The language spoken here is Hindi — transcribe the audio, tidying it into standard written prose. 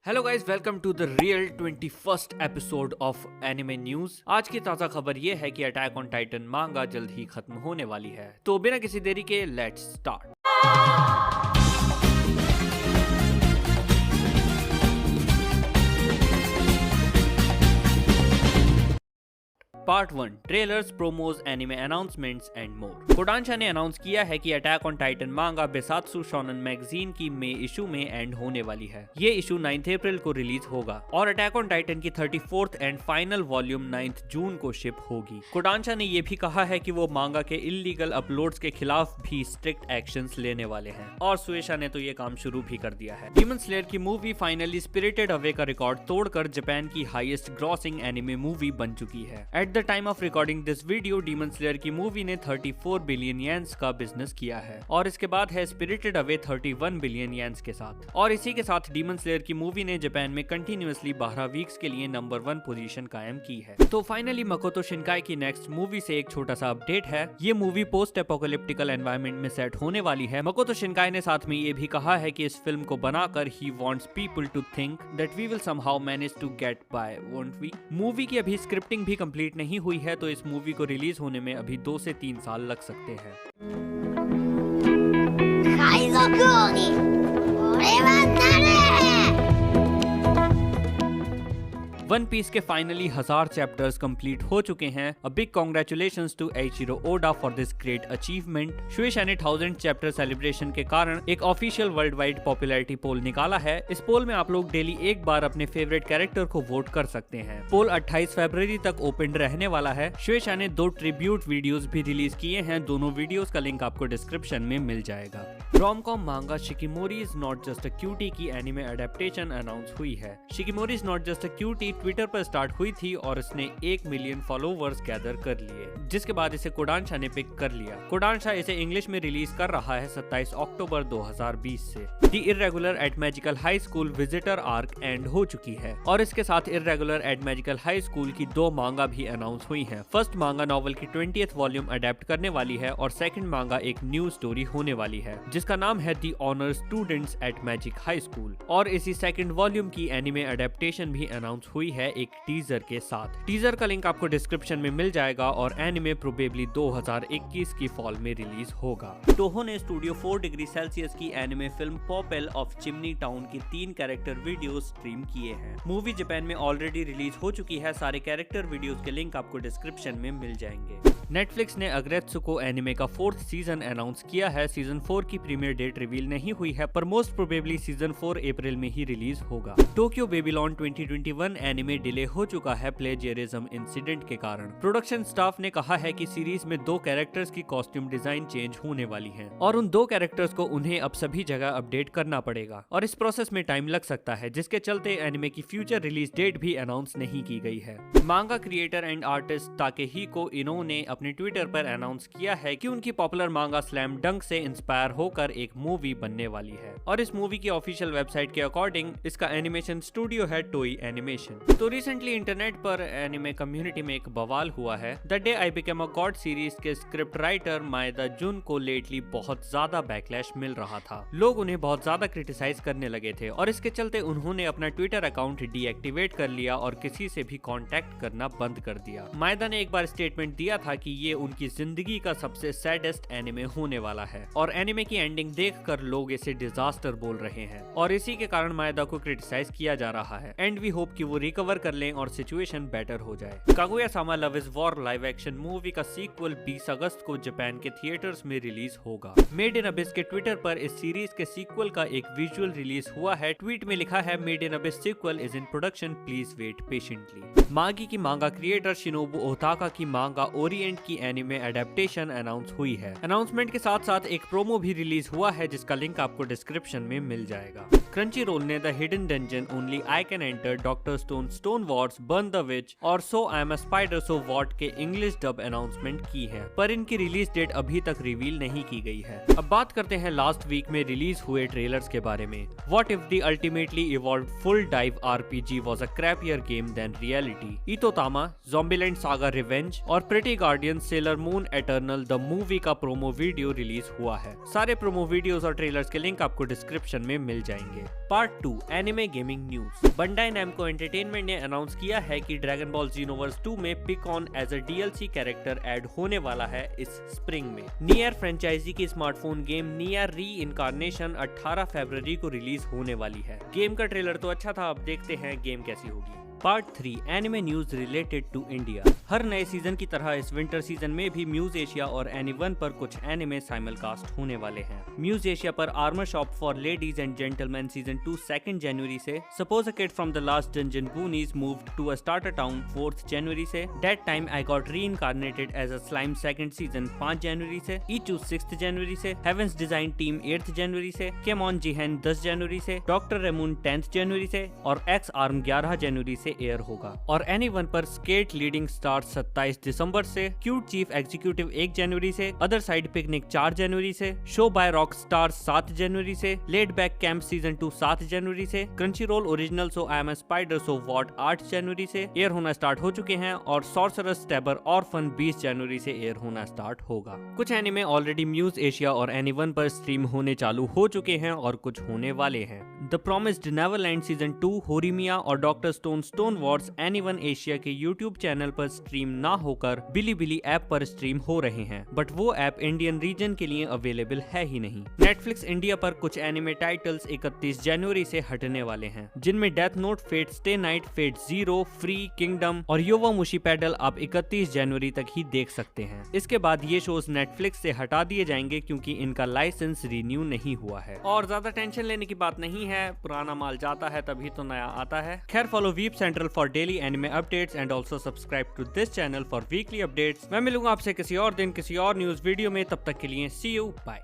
Hello guys, welcome to the real 21st episode of anime news. आज की ताज़ा खबर ये है कि अटैक ऑन टाइटन मांगा जल्द ही खत्म होने वाली है। तो बिना किसी देरी के let's start. Part 1 trailers, promos, anime announcements and more. Kodansha ने अनाउंस किया है कि अटैक ऑन टाइटन मांगा बेसात्सु शोनन मैगजीन की मई इशू में एंड होने वाली है। ये इशू 9 अप्रैल को रिलीज होगा और अटैक ऑन टाइटन की 34th एंड फाइनल वॉल्यूम 9 जून को शिप होगी। कोडांशा ने ये भी कहा है कि वो मांगा के इल्लीगल अपलोड्स के खिलाफ भी स्ट्रिक्ट एक्शंस लेने वाले हैं और सुएशा ने तो ये काम शुरू भी कर दिया है। डीमन स्लेयर की मूवी फाइनली स्पिरिटेड अवे का रिकॉर्ड तोड़कर जापान की हाईएस्ट ग्रॉसिंग एनिमे मूवी बन चुकी है। At the time of recording this video demon slayer की मूवी ने 34 बिलियन येन्स का बिजनेस किया है और इसके बाद है स्पिरिटेड अवे 31 बिलियन येन्स के साथ। और इसी के साथ डीमन स्लेयर की मूवी ने जापान में कंटिन्यूअसली 12 वीक्स के लिए नंबर 1 पोजीशन कायम की है। तो फाइनली मकोतो शिनकाई की नेक्स्ट मूवी से एक छोटा सा अपडेट है। ये मूवी पोस्ट एपोकलिप्टिकल एनवायरनमेंट में सेट होने वाली है। मकोतो शिनकाई ने साथ में ये भी कहा है कि इस फिल्म को बनाकर ही wants people to think that we will somehow manage to get by, won't we. Movie की अभी स्क्रिप्टिंग भी कंप्लीट नहीं हुई है, तो इस मूवी को रिलीज होने में अभी 2 से 3 साल लग सकते हैं। 海賊王に俺はなる。 वन पीस के फाइनली 1000 चैप्टर्स कंप्लीट हो चुके हैं। A big congratulations to Eiichiro Oda for this great achievement. Shueisha ने 1000 चैप्टर सेलिब्रेशन के कारण एक official world wide popularity poll निकाला है। इस पोल में आप लोग डेली एक बार अपने फेवरेट कैरेक्टर को वोट कर सकते हैं। पोल 28 फरवरी तक ओपन रहने वाला है। शुएशा ने 2 ट्रिब्यूट वीडियोस भी रिलीज किए हैं। दोनों वीडियोस का लिंक आपको डिस्क्रिप्शन में मिल जाएगा। Rom com manga Shikimori is not just a cutie की एनिमे एडेप्टेशन अनाउंस हुई है। Shikimori is not just a cutie Twitter पर स्टार्ट हुई थी और इसने 1 मिलियन फॉलोवर्स गैदर कर लिए, जिसके बाद इसे कोडांशा ने पिक कर लिया। कोडांशा इसे इंग्लिश में रिलीज कर रहा है 27 अक्टूबर 2020 से। The irregular at magical high school visitor arc end हो चुकी है और इसके साथ irregular at magical high school की 2 मांगा भी अनाउंस हुई हैं। फर्स्ट मांगा नॉवल की 20th वॉल्यूम अडेप्ट करने वाली है और सेकंड मांगा एक न्यू स्टोरी होने वाली है जिसका नाम है the honour students at magic high school. और इसी सेकंड वॉल्यूम की एनिमे अडेप्टेशन भी अनाउंस हुई है एक टीजर के साथ। टीजर का लिंक आपको डिस्क्रिप्शन में मिल जाएगा और एनिमे प्रोबेबली 2021 की फॉल में रिलीज होगा। टोहो ने स्टूडियो 4 डिग्री सेल्सियस की anime film Poupelle of chimney town की 3 कैरेक्टर वीडियोस स्ट्रीम किए हैं। मूवी जापान में ऑलरेडी रिलीज हो चुकी है। सारे कैरेक्टर वीडियोस के लिंक आपको डिस्क्रिप्शन में मिल जाएंगे। नेटफ्लिक्स ने अग्रेत्सुको एनिमे का 4th सीजन अनाउंस किया है। सीजन 4 की प्रीमियर डेट रिवील नहीं हुई है पर मोस्ट प्रोबेबली सीजन 4 अप्रैल में ही रिलीज होगा। टोक्यो बेबीलोन 2021 एनिमे डिले हो चुका है प्लेजियरिज्म इंसिडेंट के कारण। प्रोडक्शन स्टाफ ने कहा है कि सीरीज में 2 कैरेक्टर्स की कॉस्ट्यूम डिजाइन चेंज होने वाली है और उन 2 कैरेक्टर्स को उन्हें अब सभी जगह अपडेट करना पड़ेगा और इस प्रोसेस में टाइम लग सकता है, जिसके चलते एनिमे की फ्यूचर रिलीज डेट भी अनाउंस नहीं की गई है। मांगा क्रिएटर एंड आर्टिस्ट ताकेहिको इनो ने अपने ट्विटर पर अनाउंस किया है कि उनकी पॉपुलर मांगा स्लैम डंक से इंस्पायर होकर एक मूवी बनने वाली है और इस मूवी की ऑफिशियल वेबसाइट के अकॉर्डिंग इसका एनिमेशन स्टूडियो है टोई एनिमेशन। तो रिसेंटली इंटरनेट पर एनिमे कम्युनिटी में एक बवाल हुआ है। The day I became a God series के स्क्रिप्ट राइटर माएदा जुन को लेटली बहुत ज्यादा बैकलैश मिल रहा था। लोग उन्हें बहुत ज्यादा क्रिटिसाइज करने लगे थे और इसके चलते उन्होंने अपना ट्विटर अकाउंट डीएक्टिवेट कर लिया और किसी से भी कांटेक्ट करना बंद कर दिया। माएदा ने एक बार स्टेटमेंट दिया था कि ये उनकी जिंदगी का सबसे सैडेस्ट एनिमे होने वाला है और एनिमे की एंडिंग देखकर लोग इसे डिजास्टर बोल रहे हैं और इसी के कारण माएदा को क्रिटिसाइज किया जा रहा है एंड वी होप कि वो रिकवर कर लें और सिचुएशन बेटर हो जाए। Kaguya sama love is war live action movie का सीक्वल 20 अगस्त को जापान के थिएटर्स में रिलीज होगा। मेड इन अबिस के ट्विटर पर इस सीरीज के सीक्वल का एक विजुअल रिलीज हुआ है। ट्वीट में लिखा है made in abyss sequel is in production, please wait patiently. Magi की मांगा क्रिएटर शिनोबु ओताका की मांगा ओरिएंट की एनिमे एडेप्टेशन अनाउंस हुई है। अनाउंसमेंट के साथ साथ एक प्रोमो भी रिलीज हुआ है जिसका लिंक आपको डिस्क्रिप्शन में मिल जाएगा। क्रंची रोल ने the hidden dungeon, only I can enter, doctor stone, stone wars, burn the witch और so I am a spider so what के इंग्लिश डब अनाउंसमेंट की है पर इनकी रिलीज डेट अभी तक रिवील नहीं की गई है। अब बात करते हैं लास्ट वीक में रिलीज हुए ट्रेलर्स के बारे में। What if the ultimately evolved full dive RPG was a crappier game than reality. इतोतामा, ज़ॉम्बीलैंड सागा रिवेंज और pretty guardian sailor moon eternal the movie का प्रोमो वीडियो रिलीज हुआ है। सारे प्रोमो वीडियोस और ट्रेलर्स के लिंक आपको डिस्क्रिप्शन में मिल जाएंगे। जाएंगे। Part 2 anime gaming news. Bandai Namco entertainment ने अनाउंस किया है कि ड्रैगन बॉल जीनोवर्स 2 में Pikkon as a DLC character add होने वाला है इस स्प्रिंग में। नियर फ्रेंचाइजी की smartphone game Nier reincarnation 18 फरवरी को रिलीज होने वाली है। गेम का ट्रेलर तो अच्छा था, अब देखते हैं गेम कैसी होगी। Part 3 anime news related to India. हर नए सीजन की तरह इस विंटर सीजन में भी म्यूज एशिया और एनी1 पर कुछ एनिमे साइमलकास्ट होने वाले हैं। म्यूज एशिया पर armour shop for ladies and gentleman season 2 2 जनवरी से, suppose a kid from the last dungeon boonies moved to a starter town 4 जनवरी से, that time I got reincarnated as a slime 2nd season 5 जनवरी से, ईचू 6 जनवरी से, हेवेंस डिजाइन टीम 8 जनवरी से, केमॉन जिहेन 10 जनवरी से, डॉक्टर रेमून 10 जनवरी से और एक्स आर्म 11 जनवरी से एयर होगा। और एनी1 पर स्केट लीडिंग स्टार 27 दिसंबर से, क्यूट चीफ एग्जीक्यूटिव 1 जनवरी से, अदर साइड पिकनिक 4 जनवरी से, शो बाय रॉक स्टार 7 जनवरी से, लेड बैक कैंप सीजन 2 7 जनवरी से, Crunchyroll original so I am a spider so what 8 जनवरी से एयर होना स्टार्ट हो चुके हैं और सॉर्सरस स्टैबर ऑर्फन 20 जनवरी से एयर होना स्टार्ट होगा। कुछ एनिमे ऑलरेडी म्यूज एशिया और एनी1 पर स्ट्रीम होने चालू हो चुके हैं और कुछ होने वाले हैं। द प्रॉमिस्ड नेवरलैंड सीजन 2, होरीमिया और डॉक्टर स्टोन वॉर्स एनी1 एशिया के यूट्यूब चैनल पर स्ट्रीम ना होकर बिलीबिली ऐप पर स्ट्रीम हो रहे हैं, बट वो ऐप इंडियन रीजन के लिए अवेलेबल है ही नहीं। नेटफ्लिक्स इंडिया पर कुछ एनिमे टाइटल्स 31 जनवरी से हटने वाले हैं, जिनमें death note, fate stay night, fate zero, free, kingdom और योवामुशी पैडल आप 31 जनवरी तक ही देख सकते हैं। इसके बाद ये शोज नेटफ्लिक्स से हटा दिए जाएंगे क्योंकि इनका लाइसेंस रिन्यू नहीं हुआ है। और ज्यादा टेंशन लेने की बात नहीं है, पुराना माल जाता है तभी तो नया आता है। खैर, follow weeb central for daily anime updates and also subscribe to this channel for weekly updates. मैं मिलूंगा आपसे किसी और दिन किसी और न्यूज वीडियो में, तब तक के लिए सी यू, बाय।